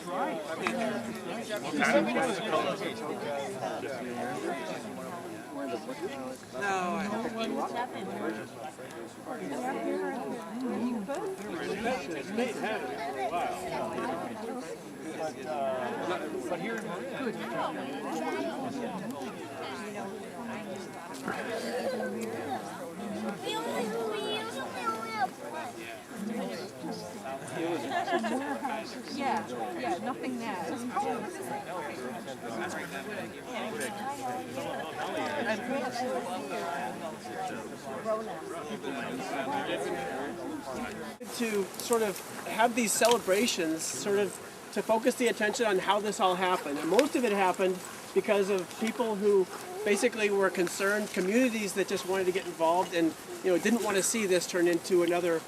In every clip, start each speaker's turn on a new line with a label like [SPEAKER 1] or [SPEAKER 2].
[SPEAKER 1] right. Nate had it for a while. But here in Marin,
[SPEAKER 2] Yeah, nothing there.
[SPEAKER 3] To sort of have these celebrations, sort of to focus the attention on how this all happened. And most of it happened because of people who basically were concerned, communities that just wanted to get involved and didn't want to see this turn into another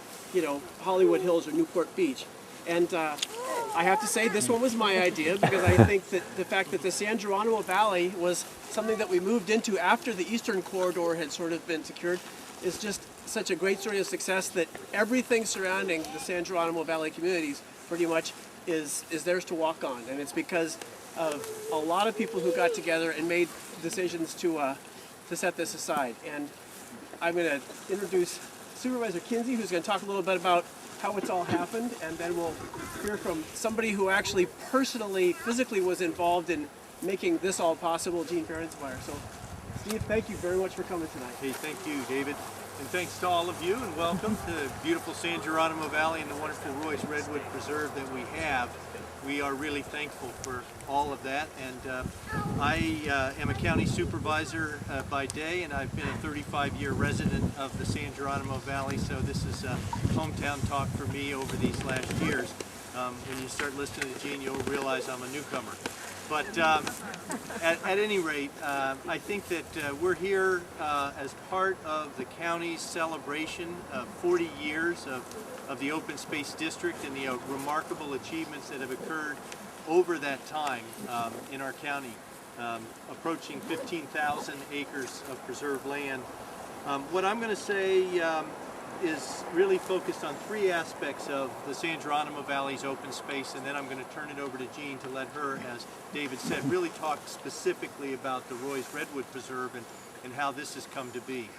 [SPEAKER 3] Hollywood Hills or Newport Beach. And I have to say this one was my idea because I think that the fact that the San Geronimo Valley was something that we moved into after the Eastern Corridor had sort of been secured is just such a great story of success that everything surrounding the San Geronimo Valley communities pretty much is theirs to walk on. And it's because of a lot of people who got together and made decisions to set this aside. And I'm going to introduce Supervisor Kinsey, who's going to talk a little bit about how it's all happened, and then we'll hear from somebody who actually personally, physically was involved in making this all possible, Gene Ferensmeyer. So, Steve, thank you very much for coming tonight.
[SPEAKER 4] Hey, thank you, David. And thanks to all of you, and welcome to beautiful San Geronimo Valley and the wonderful Roy's Redwood Preserve that we have. We are really thankful for all of that. And I am a county supervisor by day, and I've been a 35-year resident of the San Geronimo Valley, so this is hometown talk for me over these last years. When you start listening to Gene, you'll realize I'm a newcomer. But at any rate, I think that we're here as part of the county's celebration of 40 years of the Open Space District and the remarkable achievements that have occurred over that time in our county, approaching 15,000 acres of preserved land. What I'm going to say is really focused on three aspects of the San Geronimo Valley's open space, and then I'm going to turn it over to Jean to let her, as David said, really talk specifically about the Roy's Redwood Preserve and how this has come to be.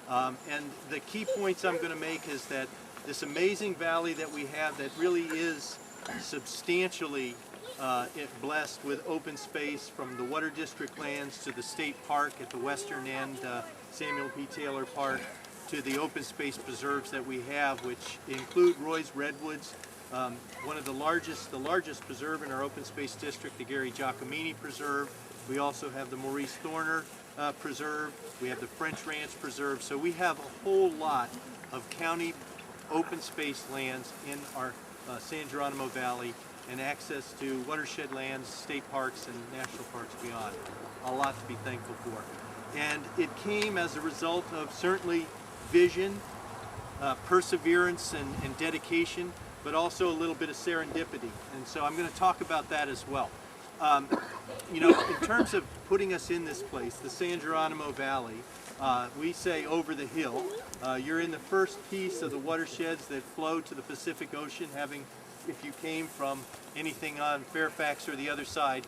[SPEAKER 4] And the key points I'm going to make is that this amazing valley that we have that really is substantially blessed with open space, from the Water District lands to the state park at the western end, Samuel P. Taylor Park, to the open space preserves that we have, which include Roy's Redwoods, one of the largest preserve in our open space district, the Gary Giacomini Preserve. We also have the Maurice Thorner Preserve. We have the French Ranch Preserve. So we have a whole lot of county open space lands in our San Geronimo Valley, and access to watershed lands, state parks, and national parks beyond. A lot to be thankful for. And it came as a result of certainly vision, perseverance, and dedication, but also a little bit of serendipity. And so I'm going to talk about that as well. In terms of putting us in this place, the San Geronimo Valley, we say over the hill. You're in the first piece of the watersheds that flow to the Pacific Ocean, if you came from anything on Fairfax or the other side,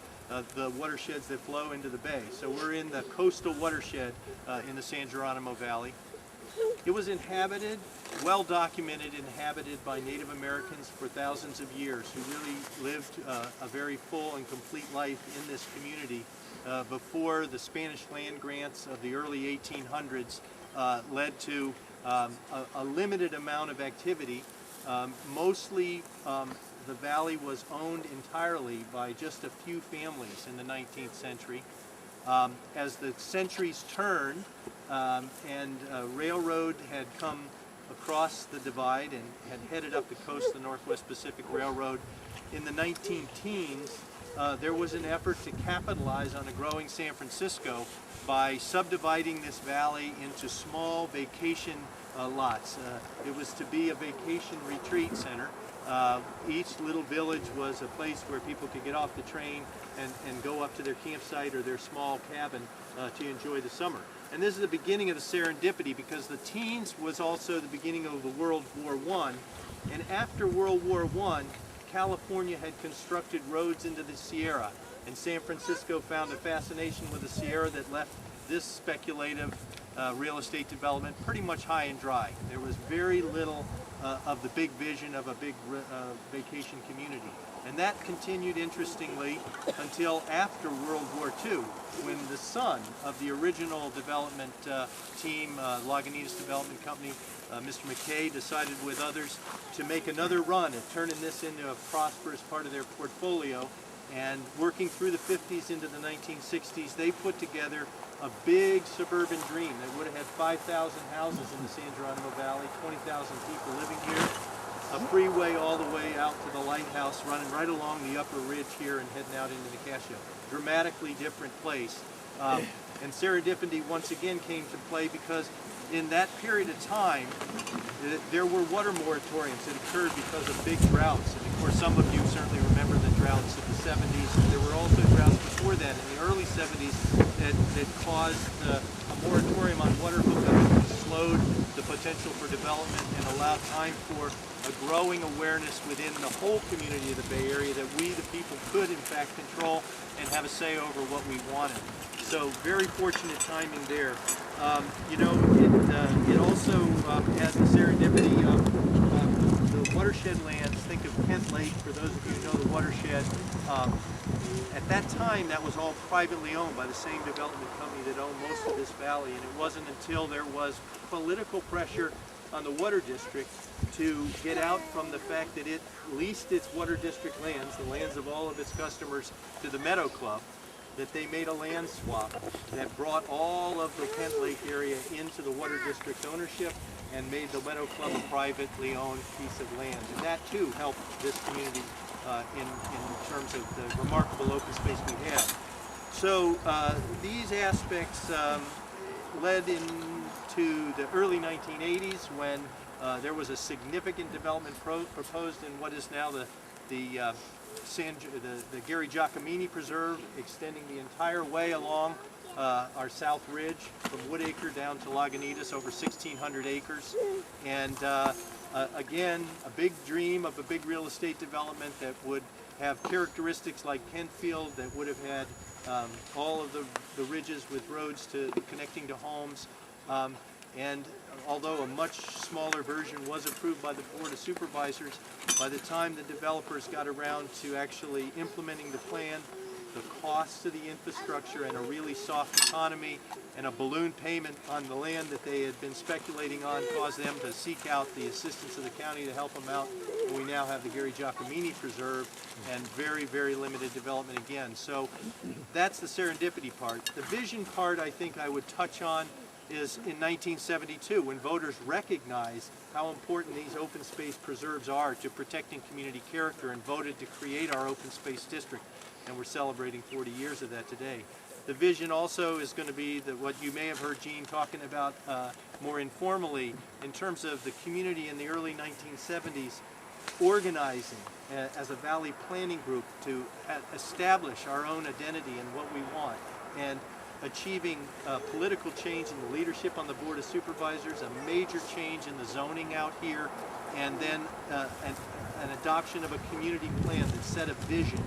[SPEAKER 4] the watersheds that flow into the bay. So we're in the coastal watershed in the San Geronimo Valley. It was inhabited, well documented, inhabited by Native Americans for thousands of years, who really lived a very full and complete life in this community before the Spanish land grants of the early 1800s led to a limited amount of activity. Mostly the valley was owned entirely by just a few families in the 19th century. As the centuries turned and railroad had come across the divide and had headed up the coast, the Northwest Pacific Railroad, in the 19-teens, there was an effort to capitalize on a growing San Francisco by subdividing this valley into small vacation lots. It was to be a vacation retreat center. Each little village was a place where people could get off the train and go up to their campsite or their small cabin to enjoy the summer. And this is the beginning of the serendipity, because the teens was also the beginning of the World War I. And after World War I, California had constructed roads into the Sierra, and San Francisco found a fascination with the Sierra that left this speculative real estate development pretty much high and dry. There was very little of the big vision of a big vacation community. And that continued, interestingly, until after World War II, when the son of the original development team, Lagunitas Development Company, Mr. McKay, decided with others to make another run at turning this into a prosperous part of their portfolio. And working through the 50s into the 1960s, they put together a big suburban dream that would have had 5,000 houses in the San Geronimo Valley, 20,000 people living here, a freeway all the way out to the lighthouse running right along the upper ridge here and heading out into Nicasio. Dramatically different place. And serendipity once again came to play because in that period of time, there were water moratoriums that occurred because of big droughts. And of course, some of you certainly remember the droughts of the 70s. There were also droughts before that in the early 70s that caused a moratorium on water hookups, and slowed the potential for development and allowed time for a growing awareness within the whole community of the Bay Area that we, the people, could in fact control and have a say over what we wanted. So very fortunate timing there. You know, it also had the serendipity of the watershed lands. Think of Kent Lake, for those of you who know the watershed. At that time, that was all privately owned by the same development company that owned most of this valley, and it wasn't until there was political pressure on the water district to get out from the fact that it leased its water district lands, the lands of all of its customers, to the Meadow Club, that they made a land swap that brought all of the Kent Lake area into the water district ownership and made the Meadow Club a privately owned piece of land. And that too helped this community in terms of the remarkable open space we have. So these aspects led into the early 1980s when there was a significant development proposed in what is now the Gary Giacomini Preserve, extending the entire way along our south ridge from Woodacre down to Lagunitas, over 1,600 acres. And again, a big dream of a big real estate development that would have characteristics like Kentfield, that would have had all of the ridges with roads connecting to homes. And although a much smaller version was approved by the Board of Supervisors, by the time the developers got around to actually implementing the plan, the cost of the infrastructure and a really soft economy and a balloon payment on the land that they had been speculating on caused them to seek out the assistance of the county to help them out. And we now have the Gary Giacomini Preserve and very, very limited development again. So that's the serendipity part. The vision part I think I would touch on is in 1972, when voters recognized how important these open space preserves are to protecting community character and voted to create our open space district. And we're celebrating 40 years of that today. The vision also is going to be what you may have heard Gene talking about more informally in terms of the community in the early 1970s organizing as a valley planning group to establish our own identity and what we want, and achieving political change in the leadership on the Board of Supervisors, a major change in the zoning out here, and then an adoption of a community plan that set a vision.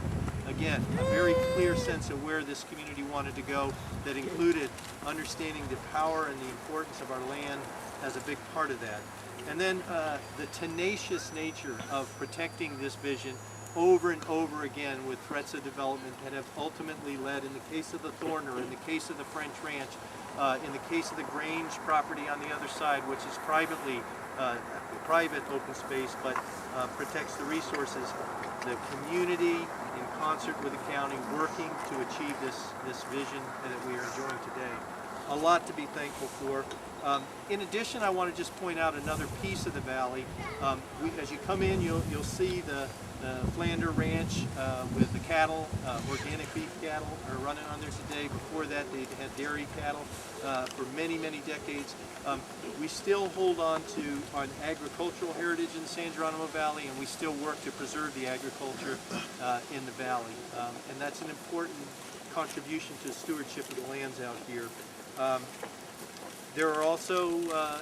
[SPEAKER 4] Again, a very clear sense of where this community wanted to go that included understanding the power and the importance of our land as a big part of that. And then the tenacious nature of protecting this vision over and over again with threats of development that have ultimately led, in the case of the Thorner, in the case of the French Ranch, in the case of the Grange property on the other side, which is private open space but protects the resources, the community in concert with the county working to achieve this vision that we are enjoying today. A lot to be thankful for. In addition, I want to just point out another piece of the valley. As you come in, you'll see the Flander Ranch with the cattle, organic beef cattle are running on there today. Before that, they had dairy cattle for many, many decades. We still hold on to an agricultural heritage in the San Geronimo Valley, and we still work to preserve the agriculture in the valley. And that's an important contribution to stewardship of the lands out here. There are also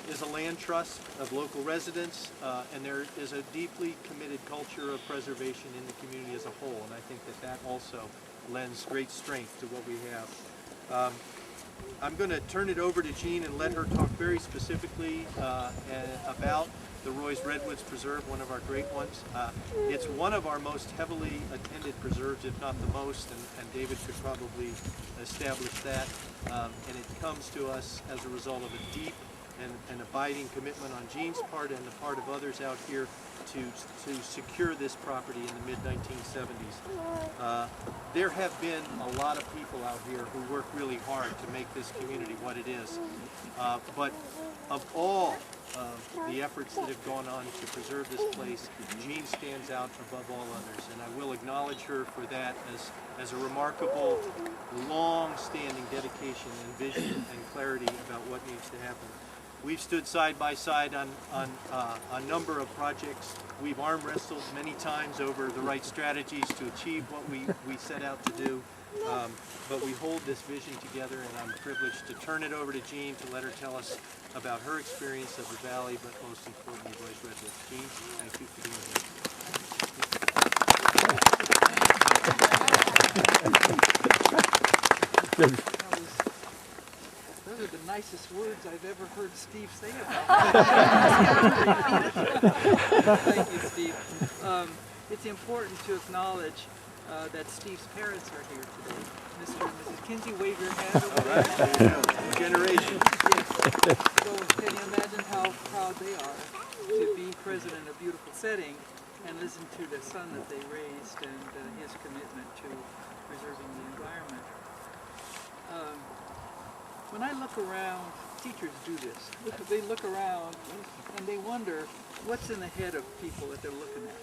[SPEAKER 4] is a land trust of local residents, and there is a deeply committed culture of preservation in the community as a whole, and I think that that also lends great strength to what we have. I'm going to turn it over to Jean and let her talk very specifically about the Roy's Redwoods Preserve, one of our great ones. It's one of our most heavily attended preserves, if not the most, and David could probably establish that. And it comes to us as a result of a deep and abiding commitment on Jean's part and the part of others out here to secure this property in the mid-1970s. There have been a lot of people out here who work really hard to make this community what it is. But of all the efforts that have gone on to preserve this place, Jean stands out above all others, and I will acknowledge her for that as a remarkable, long-standing dedication and vision and clarity about what needs to happen. We've stood side by side on a number of projects. We've arm wrestled many times over the right strategies to achieve what we set out to do. But we hold this vision together, and I'm privileged to turn it over to Jean to let her tell us about her experience of the valley, but most importantly, Roy's Redwoods. Jean, thank you for being here.
[SPEAKER 1] Those are the nicest words I've ever heard Steve say about me. Thank you, Steve. It's important to acknowledge that Steve's parents are here today. Mr. and Mrs. Kinsey, wave your hand over there.
[SPEAKER 4] Generation.
[SPEAKER 1] Yes. So can you imagine how proud they are to be present in a beautiful setting and listen to the son that they raised and his commitment to preserving the environment. When I look around, teachers do this. They look around and they wonder what's in the head of people that they're looking at.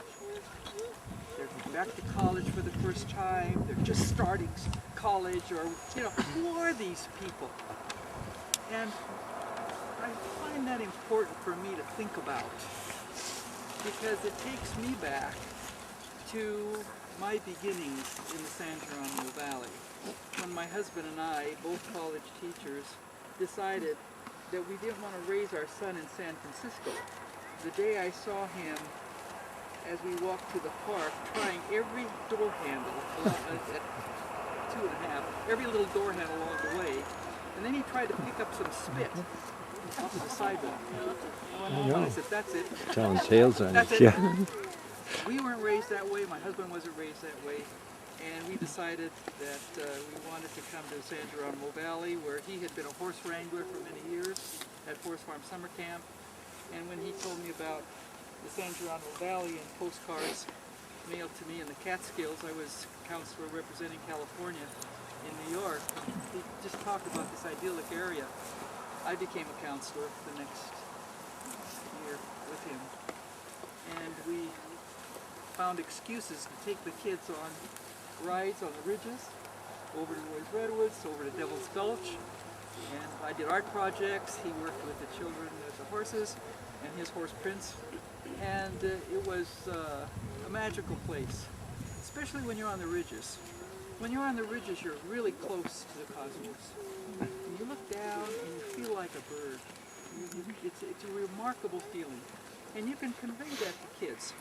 [SPEAKER 1] They're going back to college for the first time, they're just starting college, or, you know, who are these people? And I find that important for me to think about, because it takes me back to my beginnings in the San Geronimo Valley, when my husband and I, both college teachers, decided that we didn't want to raise our son in San Francisco. The day I saw him as we walked to the park, trying every door handle, at 2.5, every little door handle along the way, and then he tried to pick up some spit off of the sidewalk. I went home and I said, that's it.
[SPEAKER 5] Telling tales on
[SPEAKER 1] That's
[SPEAKER 5] it.
[SPEAKER 1] it.
[SPEAKER 5] Yeah.
[SPEAKER 1] We weren't raised that way, my husband wasn't raised that way, and we decided that we wanted to come to the San Geronimo Valley, where he had been a horse wrangler for many years at Forest Farm Summer Camp. And when he told me about the San Geronimo Valley and postcards mailed to me in the Catskills, I was counselor representing California in New York. He just talked about this idyllic area. I became a counselor the next year with him. And we found excuses to take the kids on rides on the ridges, over to Roy's Redwoods, over to Devil's Gulch. And I did art projects. He worked with the children with the horses and his horse Prince. And it was a magical place, especially when you're on the ridges. When you're on the ridges, you're really close to the cosmos. And you look down and you feel like a bird. It's a remarkable feeling. And you can convey that to kids.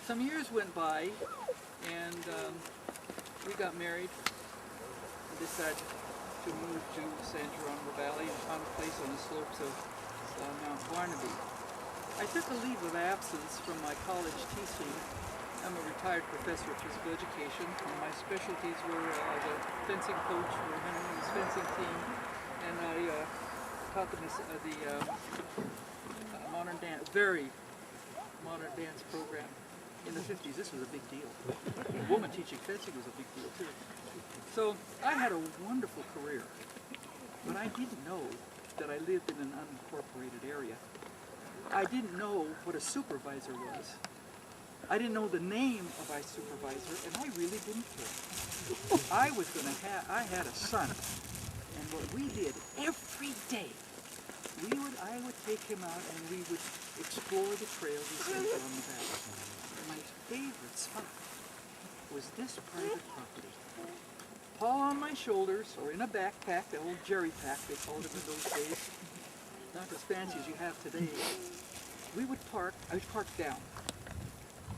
[SPEAKER 1] Some years went by, and we got married and decided to move to San Geronimo Valley and found a place on the slopes of Mount Barnaby. I took a leave of absence from my college teaching. I'm a retired professor of physical education, and my specialties were the fencing coach for Henry's fencing team, and I taught them the modern dance, very modern dance program. In the 50s, this was a big deal. A woman teaching fencing was a big deal too. So I had a wonderful career, but I didn't know that I lived in an unincorporated area. I didn't know what a supervisor was. I didn't know the name of my supervisor, and I really didn't care. I had a son, and what we did every day, I would take him out and we would explore the trails in San Geronimo Valley. My favorite spot was this private property. Paul on my shoulders, or in a backpack, the old jerry pack they called it in those days, not as fancy as you have today. I would park down,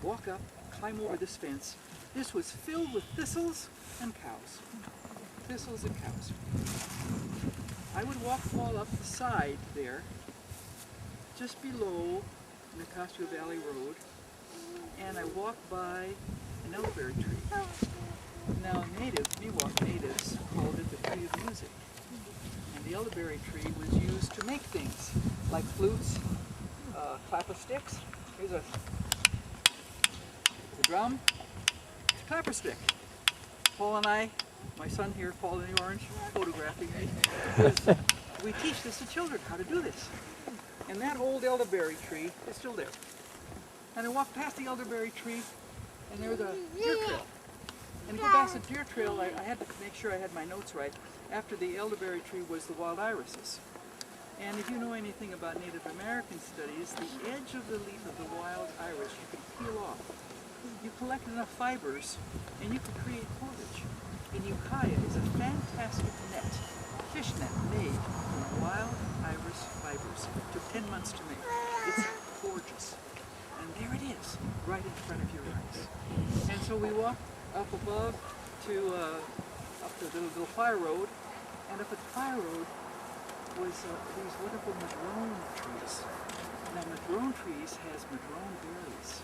[SPEAKER 1] walk up, climb over this fence. This was filled with thistles and cows. Thistles and cows. I would walk Paul up the side there, just below the Castro Valley Road, and I walked by an elderberry tree. Now Miwok natives called it the tree of music. And the elderberry tree was used to make things like flutes, clapper sticks. Here's a drum, clapper stick. Paul and I, my son here, Paul in the orange, photographing me, is we teach this to children, how to do this. And that old elderberry tree is still there. And I walked past the elderberry tree, and there was a deer trail. And to go past the deer trail, I had to make sure I had my notes right. After the elderberry tree was the wild irises. And if you know anything about Native American studies, the edge of the leaf of the wild iris you can peel off. You collect enough fibers, and you can create cordage. And Ukiah is a fantastic net, fish net made from wild iris fibers. It took 10 months to make. It's gorgeous. And there it is, right in front of your eyes. And so we walked up above to up the little fire road, and up at the fire road was these wonderful madrone trees. Now madrone trees has madrone berries.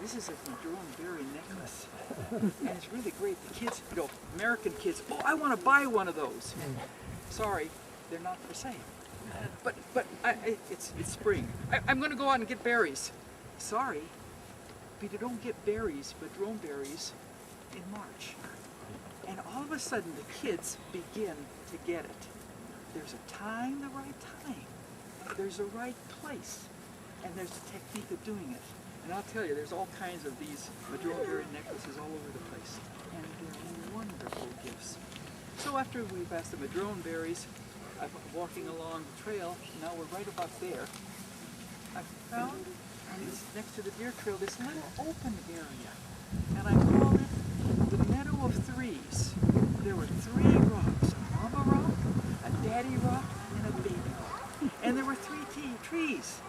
[SPEAKER 1] This is a madrone berry necklace, and it's really great. The kids, American kids, oh, I want to buy one of those. Sorry, they're not for sale. But it's spring. I'm going to go out and get berries. Sorry, but you don't get berries, madrone berries, in March. And all of a sudden, the kids begin to get it. There's a time, the right time. There's a right place. And there's a technique of doing it. And I'll tell you, there's all kinds of these madrone berry necklaces all over the place. And they're wonderful gifts. So after we passed the madrone berries, I'm walking along the trail. Now we're right about there. I found, next to the deer trail, this little open area. And I called it the Meadow of Threes. There were 3 rocks, a mama rock, a daddy rock, and a baby rock. And there were 3 trees.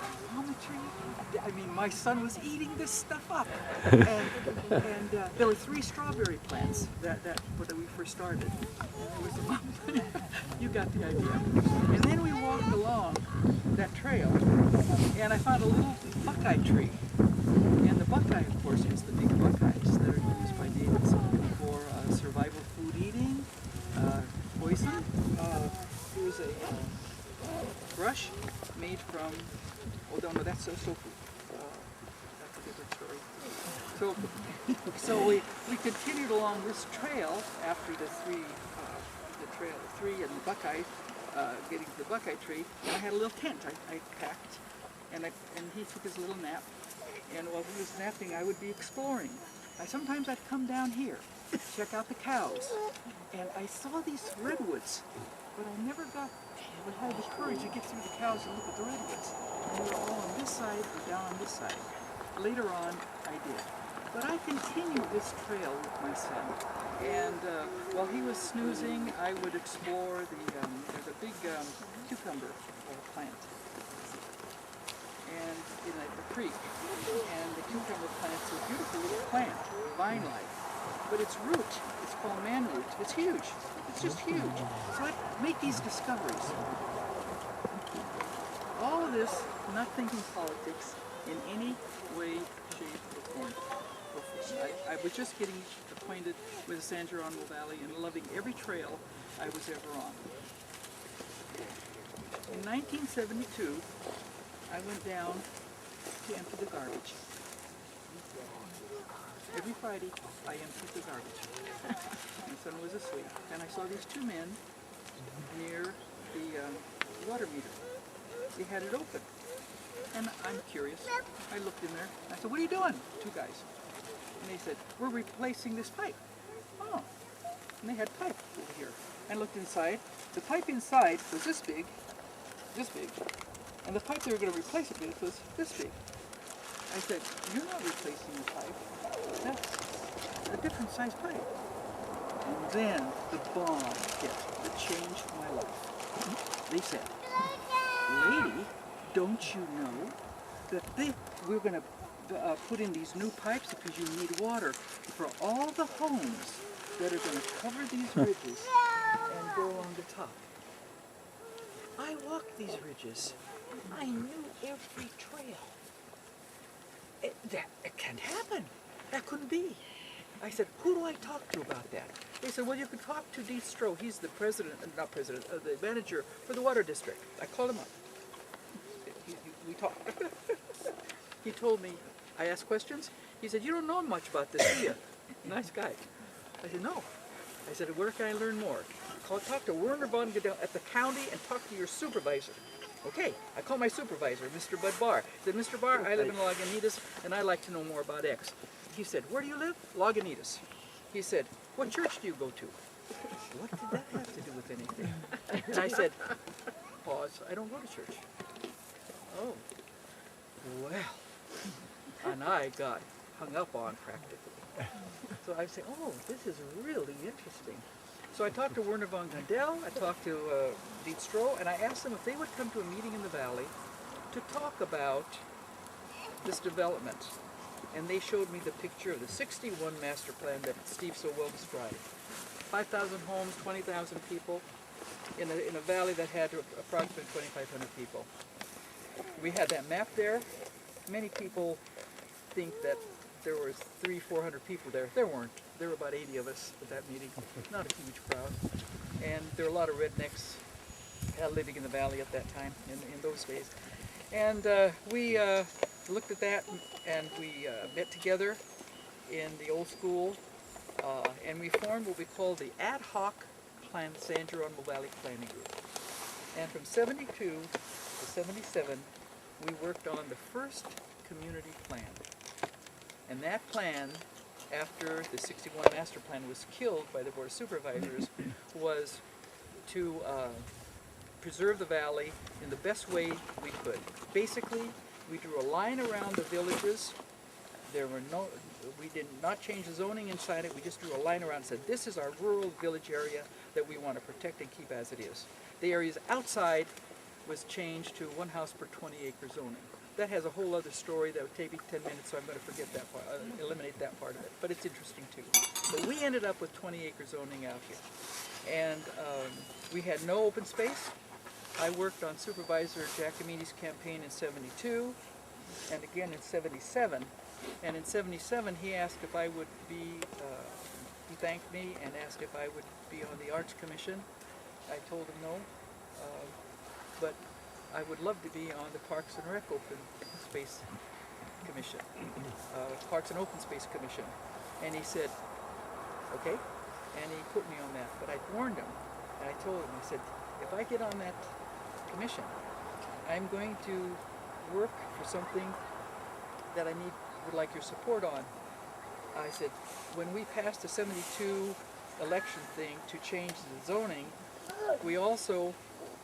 [SPEAKER 1] A mama tree. I mean, my son was eating this stuff up. And there were 3 strawberry plants when we first started. There was a mama. You got the idea. And then we walked along that trail, and I found a little buckeye tree. And the buckeye, of course, is the big buckeyes that are used by natives for survival food eating, poison. Here's a brush made from, oh no, that's soap. That's a different story. So we continued along this trail after the 3 and the buckeye, getting to the buckeye tree, and I had a little tent I packed, and he took his little nap. And while he was napping, I would be exploring. Sometimes I'd come down here, check out the cows, and I saw these redwoods, but I never had the courage to get through the cows and look at the redwoods. And they were all on this side or down on this side. Later on, I did. But I continued this trail with my son, and while he was snoozing, I would explore there's a big cucumber plant. And in a creek, and the cucumber plant's a beautiful little plant, vine-like, but its root, it's called man root. It's huge. It's just huge. So I make these discoveries. All of this, not thinking politics in any way, shape, or form. I was just getting acquainted with the San Geronimo Valley and loving every trail I was ever on. In 1972, I went down to empty the garbage. Every Friday, I emptied the garbage. My son was asleep, and I saw these 2 men near the water meter. They had it open, and I'm curious. I looked in there. I said, "What are you doing?" 2 guys. And they said, "We're replacing this pipe." Oh, and they had pipe over here. I looked inside. The pipe inside was this big, and the pipe they were going to replace it with was this big. I said, "You're not replacing the pipe. That's a different size pipe." And then the bomb hit that changed my life. They said, "Lady, don't you know that we're going to put in these new pipes because you need water for all the homes that are going to cover these ridges and go along the top." I walked these ridges. I knew every trail. It can't happen. That couldn't be. I said, "Who do I talk to about that?" They said, "Well, you could talk to Dean Stroh. He's the the manager for the water district." I called him up. We talked. He told me, I asked questions. He said, "You don't know much about this, do you?" Nice guy. I said, "No." I said, "Where can I learn more?" Talk to Werner von Goodell at the county and talk to your supervisor. Okay, I called my supervisor, Mr. Bud Barr. I said, "Mr. Barr, I live in Lagunitas and I'd like to know more about X." He said, "Where do you live?" "Lagunitas." He said, "What church do you go to?" What did that have to do with anything? And I said, pause, "I don't go to church." "Oh, well." And I got hung up on practically. So I say, "Oh, this is really interesting." So I talked to Werner von Goodell, I talked to Dean Stroh, and I asked them if they would come to a meeting in the valley to talk about this development. And they showed me the picture of the 61 master plan that Steve so well described. 5,000 homes, 20,000 people in a valley that had approximately 2,500 people. We had that map there. Many people think that there was 300-400 people there. There weren't. There were about 80 of us at that meeting. Not a huge crowd. And there were a lot of rednecks living in the valley at that time, in those days. And we looked at that and we met together in the old school and we formed what we call the Ad Hoc San Geronimo Valley Planning Group. And from 72 to 77, we worked on the first community plan. And that plan, after the 61 master plan was killed by the Board of Supervisors, was to preserve the valley in the best way we could. Basically, we drew a line around the villages. We did not change the zoning inside it. We just drew a line around and said, this is our rural village area that we want to protect and keep as it is. The areas outside was changed to 1 house per 20-acre zoning. That has a whole other story that would take me 10 minutes, so I'm going to forget that part, eliminate that part of it. But it's interesting too. But we ended up with 20-acre zoning out here. And we had no open space. I worked on Supervisor Giacomini's campaign in 72, and again in 77. And in 77, he asked if I would be, he thanked me and asked if I would be on the Arts Commission. I told him no, but I would love to be on the Parks and Rec Open Space Commission, Parks and Open Space Commission. And he said, okay, and he put me on that. But I warned him, and I told him, I said, if I get on that commission, I'm going to work for something that I would like your support on. I said, when we passed the 72 election thing to change the zoning, we also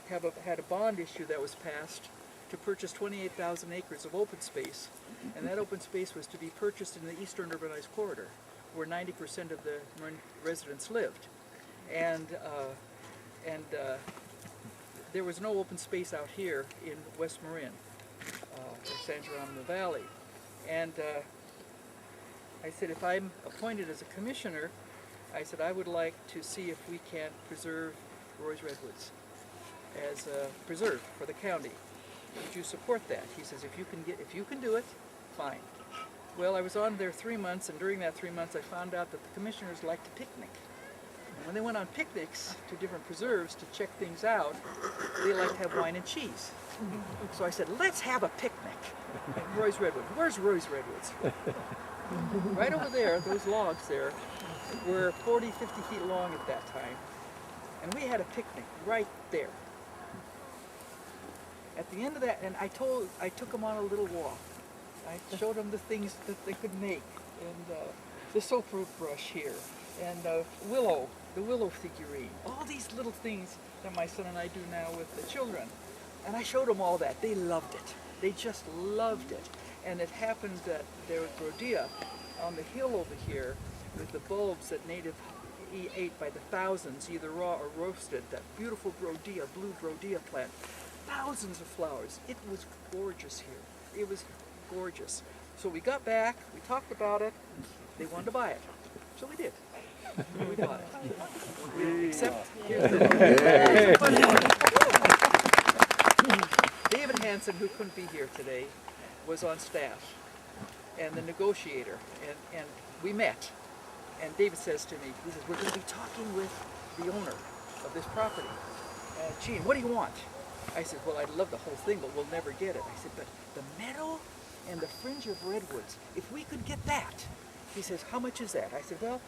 [SPEAKER 1] had a bond issue that was passed to purchase 28,000 acres of open space, and that open space was to be purchased in the eastern urbanized corridor, where 90% of the residents lived. And there was no open space out here in West Marin, or San Geronimo Valley. And I said, if I'm appointed as a commissioner, I said, I would like to see if we can preserve Roy's Redwoods as a preserve for the county. Would you support that? He says, if you can do it, fine. Well, I was on there 3 months, and during that 3 months I found out that the commissioners liked to picnic. And when they went on picnics to different preserves to check things out, they liked to have wine and cheese. So I said, let's have a picnic at Roy's Redwood. Where's Roy's Redwoods? Right over there, those logs there were 40, 50 feet long at that time. And we had a picnic right there. At the end of that, and I took them on a little walk. I showed them the things that they could make, and the soap brush here, and the willow figurine, all these little things that my son and I do now with the children. And I showed them all that. They loved it. They just loved it. And it happened that there was rhodea on the hill over here with the bulbs that Native ate by the thousands, either raw or roasted. That beautiful Rhodea, blue Rhodea plant. Thousands of flowers. It was gorgeous here. It was gorgeous. So we got back, we talked about it, they wanted to buy it. So we did. We bought it. Except, here's the funny one. David Hansen, who couldn't be here today, was on staff, and the negotiator, and we met. And David says to me, he says, we're going to be talking with the owner of this property. Gene, what do you want? I said, well, I'd love the whole thing, but we'll never get it. I said, but the meadow and the fringe of redwoods, if we could get that. He says, how much is that? I said, well,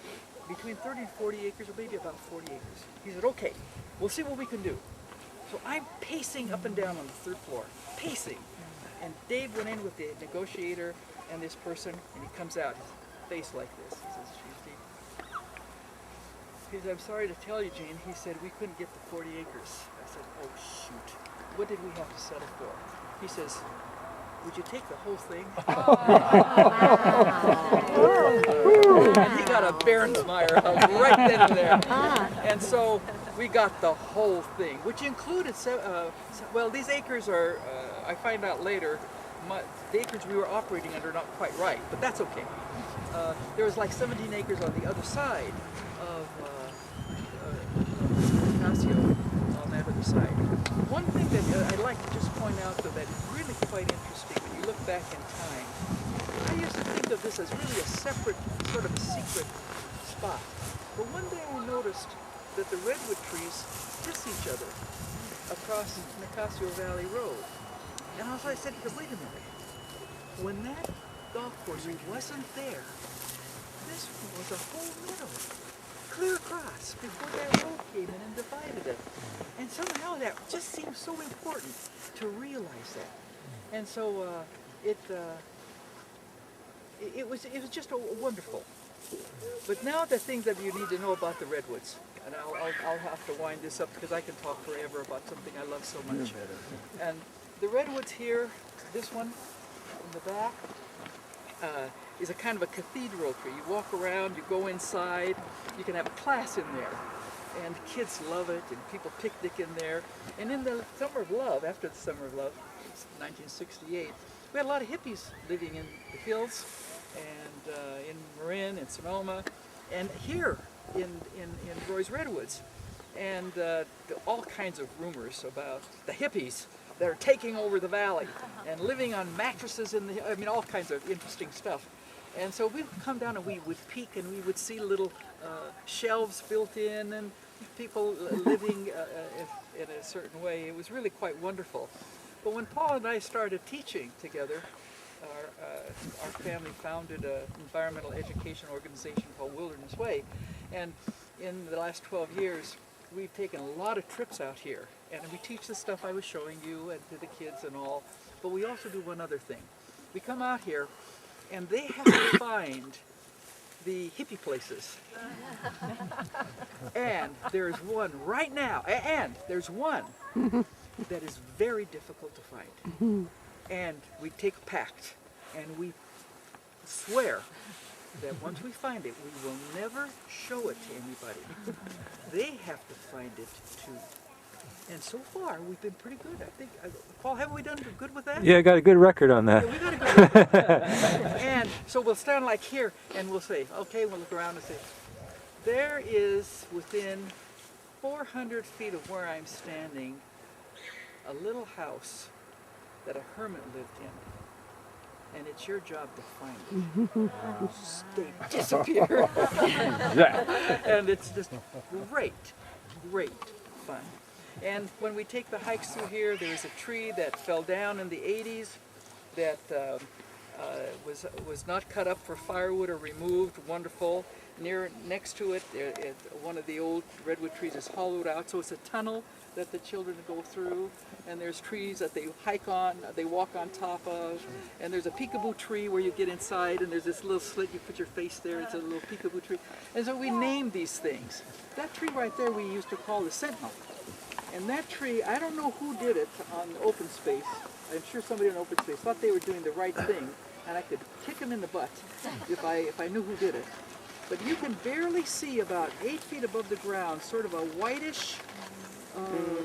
[SPEAKER 1] between 30 and 40 acres, or maybe about 40 acres. He said, okay, we'll see what we can do. So I'm pacing up and down on the third floor, pacing. And Dave went in with the negotiator and this person, and he comes out, his face like this. He says, "Chief Steve." He said, I'm sorry to tell you, Gene. He said, we couldn't get the 40 acres. I said, oh, shoot. What did we have to settle for? He says, would you take the whole thing? And he got a Bairnsmeyer right then and there. And so we got the whole thing, which included, well, these acres are, I find out later, the acres we were operating under are not quite right, but that's okay. There was like 17 acres on the other side of Casio, on that other side. One thing that I'd like to just point out, though, that is really quite interesting when you look back in time. I used to think of this as really a separate, sort of a secret spot. But one day I noticed that the redwood trees kiss each other across Nicasio Valley Road. And I said, wait a minute. When that golf course wasn't there, this was a whole meadow, clear across, before that road came in and divided it. And somehow that just seems so important to realize that. And so it was just wonderful. But now the things that you need to know about the redwoods, and I'll have to wind this up because I can talk forever about something I love so much. And the redwoods here, this one in the back, is a kind of a cathedral tree. You walk around, you go inside, you can have a class in there. And kids love it, and people picnic in there. And in the Summer of Love, after the Summer of Love, 1968, we had a lot of hippies living in the hills, and in Marin and Sonoma, and here in Roy's Redwoods. And all kinds of rumors about the hippies that are taking over the valley and living on mattresses in the, I mean, all kinds of interesting stuff. And so we would come down and we would peek and we would see little shelves built in and people living in a certain way. It was really quite wonderful. But when Paul and I started teaching together, our family founded an environmental education organization called Wilderness Way. And in the last 12 years, we've taken a lot of trips out here. And we teach the stuff I was showing you and to the kids and all. But we also do one other thing. We come out here and they have to find the hippie places. And there's one right now, and there's one that is very difficult to find. And we take a pact, and we swear that once we find it, we will never show it to anybody. They have to find it too. And so far, we've been pretty good. I think, Paul, haven't we done good with that?
[SPEAKER 5] Yeah, I got a good record on that.
[SPEAKER 1] Yeah, we got a good record. And so we'll stand like here, and we'll say, okay, we'll look around and say, there is within 400 feet of where I'm standing, a little house that a hermit lived in. And it's your job to find it. They disappear. And it's just great, great fun. And when we take the hikes through here, there's a tree that fell down in the 80s that was not cut up for firewood or removed. Wonderful. Next to it, one of the old redwood trees is hollowed out, so it's a tunnel that the children go through. And there's trees that they hike on, they walk on top of. And there's a peekaboo tree where you get inside, and there's this little slit, you put your face there, it's a little peekaboo tree. And so we named these things. That tree right there we used to call the sentinel. And that tree, I don't know who did it on open space. I'm sure somebody on open space thought they were doing the right thing, and I could kick them in the butt if I knew who did it. but you can barely see about 8 feet above the ground, sort of a whitish,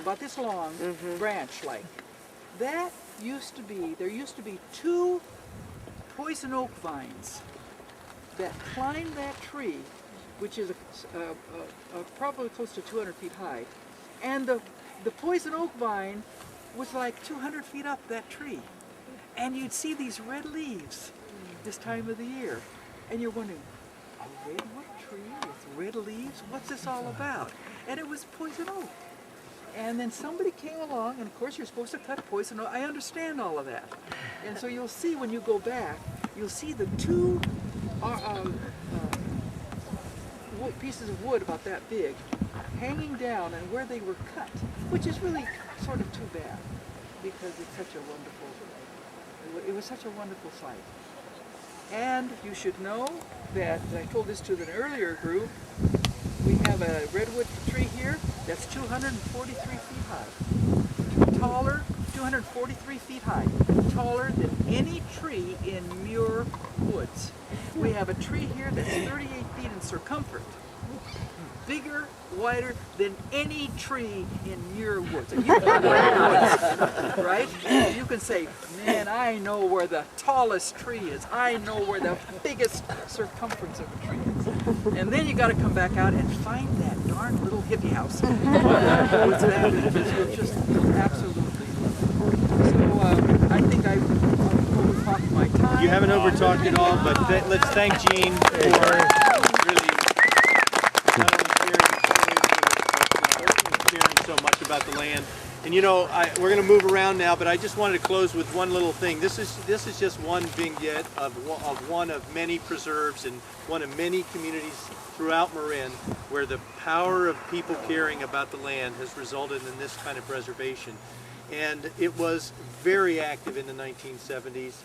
[SPEAKER 1] about this long, branch like. That used to be, there used to be 2 poison oak vines that climbed that tree, which is probably close to 200 feet high. And the poison oak vine was like 200 feet up that tree. And you'd see these red leaves this time of the year. And you're wondering, a redwood tree with red leaves? What's this all about? And it was poison oak. And then somebody came along, and of course you're supposed to cut poison oak. I understand all of that. And so you'll see when you go back, you'll see the 2 pieces of wood about that big hanging down and where they were cut, which is really sort of too bad because it's such a wonderful, it was such a wonderful sight. And you should know that, I told this to an earlier group, we have a redwood tree here that's 243 feet high, taller, 243 feet high, taller than any tree in Muir Woods. We have a tree here that's 38 feet in circumference, bigger, wider than any tree in Muir Woods. And you can Woods, right? And you can say, man, I know where the tallest tree is. I know where the biggest circumference of a tree is. And then you got to come back out and find that darn little hippie house. What's that? It's just absolutely. So I think I've overtalked my time.
[SPEAKER 4] You haven't overtalked it all, but let's thank Gene for really not only sharing so much about the land. And you know, we're going to move around now, but I just wanted to close with one little thing. This is just one vignette of one of many preserves and one of many communities throughout Marin where the power of people caring about the land has resulted in this kind of preservation. And it was very active in the 1970s.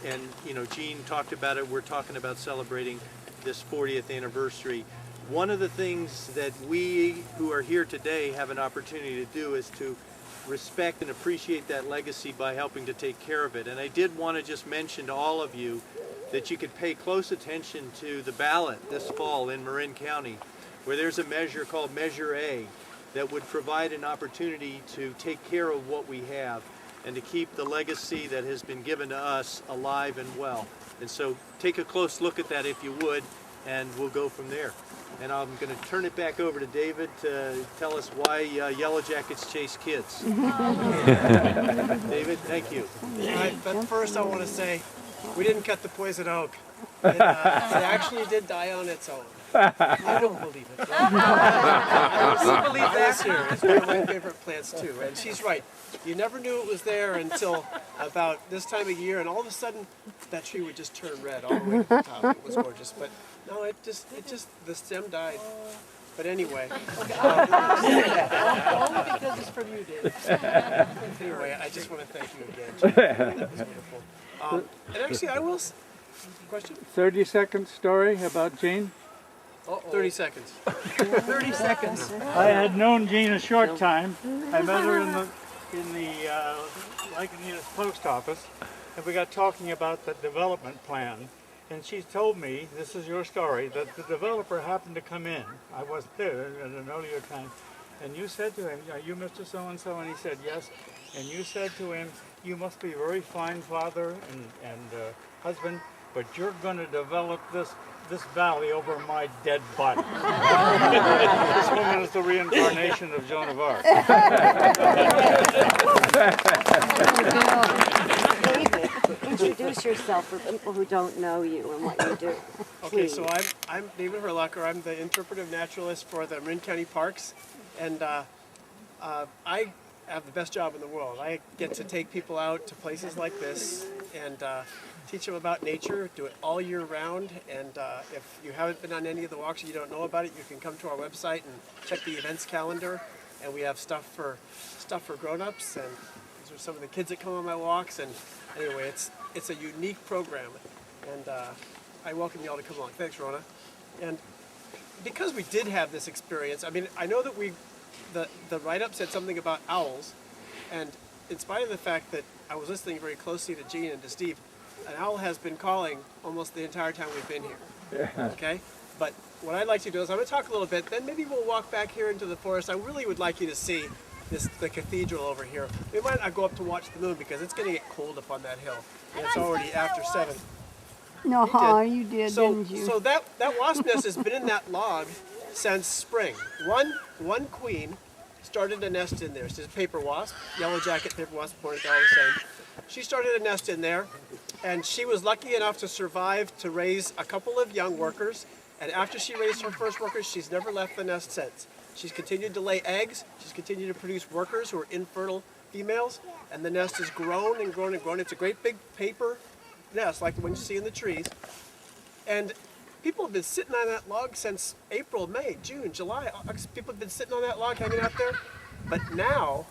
[SPEAKER 4] And you know, Gene talked about it. We're talking about celebrating this 40th anniversary. One of the things that we who are here today have an opportunity to do is to respect and appreciate that legacy by helping to take care of it. And I did want to just mention to all of you that you could pay close attention to the ballot this fall in Marin County, where there's a measure called Measure A that would provide an opportunity to take care of what we have and to keep the legacy that has been given to us alive and well. And so take a close look at that if you would, and we'll go from there. And I'm going to turn it back over to David to tell us why Yellow Jackets chase kids. David, thank you.
[SPEAKER 3] All right, but first I want to say we didn't cut the poison oak. It actually did die on its own. I don't believe it. I believe this here. It's one of my favorite plants too. And she's right. You never knew it was there until about this time of year, and all of a sudden that tree would just turn red all the way to the top. It was gorgeous. But no, it just the stem died. But anyway.
[SPEAKER 1] Only because it's from you, David.
[SPEAKER 3] Anyway, I just want to thank you again. That was wonderful. And actually, I will. Question?
[SPEAKER 5] 30-second story about Jean.
[SPEAKER 3] 30 seconds.
[SPEAKER 1] 30 seconds.
[SPEAKER 5] I had known Jean a short time. I met her in the Lagunitas post office, and we got talking about the development plan. And she told me, this is your story, that the developer happened to come in. I wasn't there at an earlier time. And you said to him, are you Mr. So-and-so? And he said, yes. And you said to him, you must be a very fine father and husband, but you're going to develop this valley over my dead body. This woman is the reincarnation of Joan of Arc.
[SPEAKER 6] David, introduce yourself for people who don't know you and what you do.
[SPEAKER 3] Okay, so I'm David Herlocker. I'm the interpretive naturalist for the Marin County Parks, and I have the best job in the world. I get to take people out to places like this and teach them about nature, do it all year round, and if you haven't been on any of the walks or you don't know about it, you can come to our website and check the events calendar, and we have stuff for grown-ups, and these are some of the kids that come on my walks, and anyway, it's a unique program, and I welcome you all to come along. Thanks, Rona. And because we did have this experience, I mean, I know that the write-up said something about owls, and in spite of the fact that I was listening very closely to Gene and to Steve, an owl has been calling almost the entire time we've been here, okay? But what I'd like to do is I'm going to talk a little bit, then maybe we'll walk back here into the forest. I really would like you to see the cathedral over here. We might not go up to watch the moon because it's going to get cold up on that hill. And it's already after 7.
[SPEAKER 2] No, you did, didn't you?
[SPEAKER 3] So that wasp nest has been in that log since spring. One queen started a nest in there. She's a paper wasp, yellow jacket paper wasp, all the same. She started a nest in there, and she was lucky enough to survive to raise a couple of young workers. And after she raised her first workers, she's never left the nest since. She's continued to lay eggs. She's continued to produce workers who are infertile females, and the nest has grown and grown and grown. It's a great big paper nest, like the one you see in the trees. And people have been sitting on that log since April, May, June, July. August. People have been sitting on that log hanging out there. But now,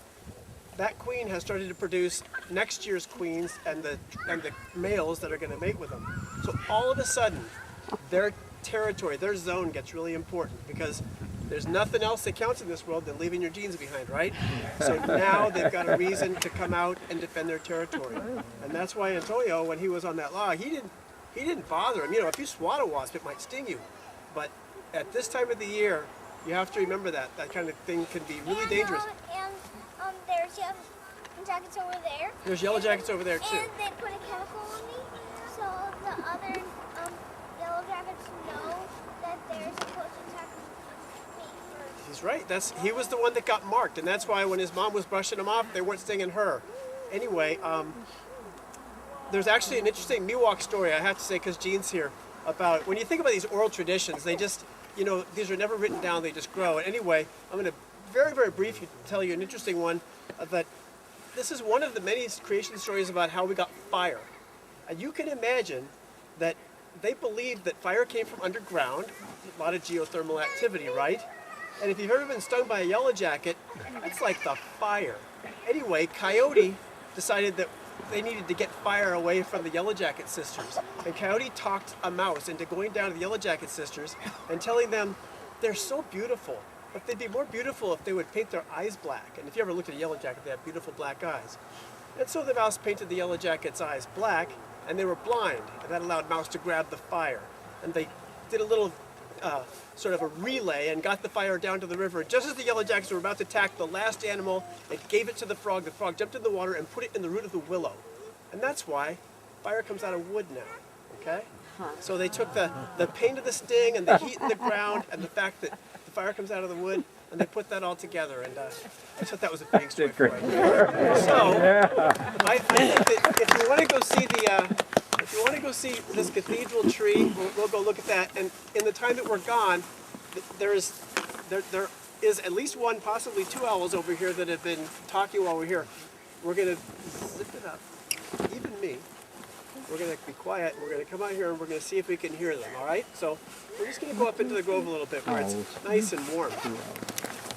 [SPEAKER 3] that queen has started to produce next year's queens and the males that are going to mate with them. So all of a sudden, their territory, their zone gets really important because there's nothing else that counts in this world than leaving your genes behind, right? So now they've got a reason to come out and defend their territory. And that's why Antonio, when he was on that log, he didn't bother him. You know, if you swat a wasp, it might sting you. But at this time of the year, you have to remember that kind of thing can be really dangerous.
[SPEAKER 7] And there's yellow jackets over there.
[SPEAKER 3] There's yellow jackets over there too.
[SPEAKER 7] And they put a chemical on me, so the other yellow jackets know that they're supposed to attack me first.
[SPEAKER 3] He's right. He was the one that got marked, and that's why when his mom was brushing him off, they weren't stinging her. Anyway, there's actually an interesting Miwok story, I have to say, because Jean's here, about when you think about these oral traditions, they just, these are never written down, they just grow. And anyway, I'm going to very, very briefly tell you an interesting one, that this is one of the many creation stories about how we got fire. And you can imagine that they believed that fire came from underground, a lot of geothermal activity, right? And if you've ever been stung by a yellow jacket, it's like the fire. Anyway, Coyote decided that they needed to get fire away from the Yellow Jacket sisters. And Coyote talked a mouse into going down to the Yellow Jacket sisters and telling them they're so beautiful, but they'd be more beautiful if they would paint their eyes black. And if you ever looked at a yellow jacket, they have beautiful black eyes. And so the mouse painted the Yellow Jacket's eyes black, and they were blind, and that allowed Mouse to grab the fire. And they did a little sort of a relay and got the fire down to the river. Just as the Yellow Jackets were about to attack the last animal, it gave it to the frog. The frog jumped in the water and put it in the root of the willow. And that's why fire comes out of wood now, okay? So they took the pain of the sting and the heat in the ground and the fact that the fire comes out of the wood, and they put that all together. And I thought that was a big story for you. So I think that if you want to go see if you want to go see this cathedral tree, we'll go look at that. And in the time that we're gone, there is at least one, possibly 2 owls over here that have been talking while we're here. We're going to zip it up, even me. We're going to be quiet. We're going to come out here and we're going to see if we can hear them, all right? So we're just going to go up into the grove a little bit where it's nice and warm.